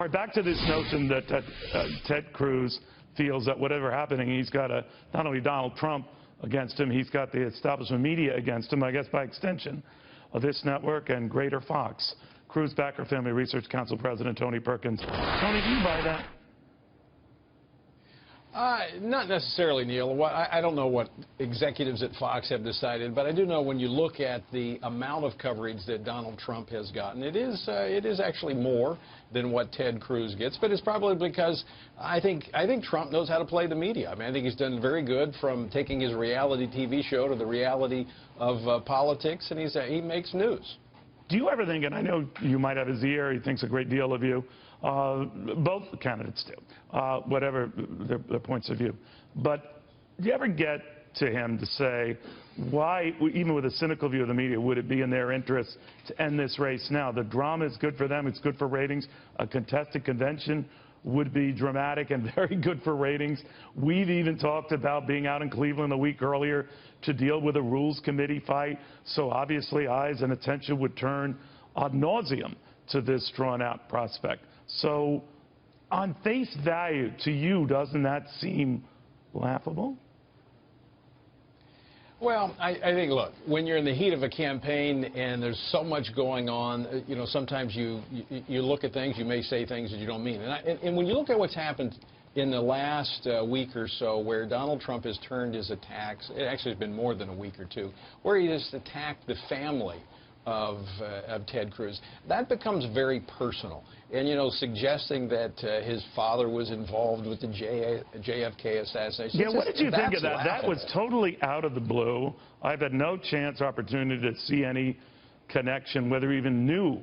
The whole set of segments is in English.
All right, back to this notion that Ted Cruz feels that whatever happening, he's got not only Donald Trump against him, he's got the establishment media against him, I guess by extension of this network and Greater Fox. Cruz Backer Family Research Council President Tony Perkins. Tony, do you buy that? Not necessarily, Neil. I don't know what executives at Fox have decided, but I do know when you look at the amount of coverage that Donald Trump has gotten, it is actually more than what Ted Cruz gets. But it's probably because I think Trump knows how to play the media. I mean, I think he's done very good from taking his reality TV show to the reality of politics, and he makes news. Do you ever think, and I know you might have his ear, he thinks a great deal of you, both candidates do, whatever their points of view. But do you ever get to him to say, why, even with a cynical view of the media, would it be in their interest to end this race now? The drama is good for them, it's good for ratings. A contested convention would be dramatic and very good for ratings. We've even talked about being out in Cleveland a week earlier to deal with a rules committee fight. So obviously eyes and attention would turn ad nauseum to this drawn-out prospect. So on face value, to you, doesn't that seem laughable? Well, I think, look, when you're in the heat of a campaign and there's so much going on, you know, sometimes you look at things, you may say things that you don't mean. And when you look at what's happened in the last week or so, where Donald Trump has turned his attacks, it actually has been more than a week or two, where he has attacked the family of Ted Cruz, that becomes very personal. And, you know, suggesting that his father was involved with the JFK assassination. Yeah, what did you think of that? That was totally out of the blue. I've had no chance or opportunity to see any connection, whether he even knew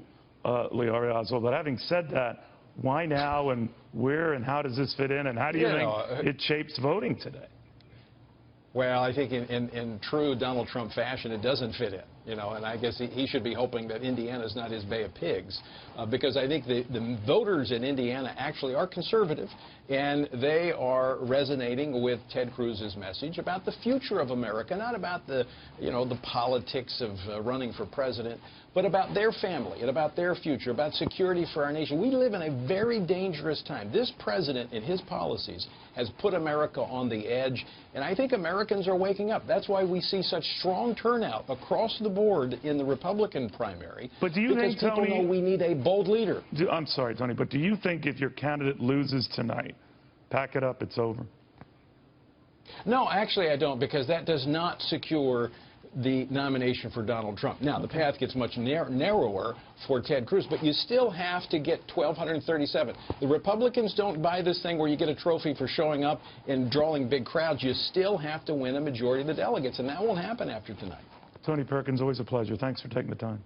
Lee Oswald. But having said that, why now and where and how does this fit in? And how do you think it shapes voting today? Well, I think in true Donald Trump fashion, it doesn't fit in, you know, and I guess he should be hoping that Indiana's not his Bay of Pigs, because I think the voters in Indiana actually are conservative, and they are resonating with Ted Cruz's message about the future of America, not about the, you know, the politics of running for president, but about their family and about their future, about security for our nation. We live in a very dangerous time. This president and his policies has put America on the edge, and I think Americans are waking up. That's why we see such strong turnout across the board in the Republican primary. But do you think, Tony, people know we need a bold leader. I'm sorry, Tony, but do you think if your candidate loses tonight, pack it up, it's over? No, actually I don't, because that does not secure the nomination for Donald Trump. Now, the path gets much narrower for Ted Cruz, but you still have to get 1,237. The Republicans don't buy this thing where you get a trophy for showing up and drawing big crowds. You still have to win a majority of the delegates, and that won't happen after tonight. Tony Perkins, always a pleasure. Thanks for taking the time.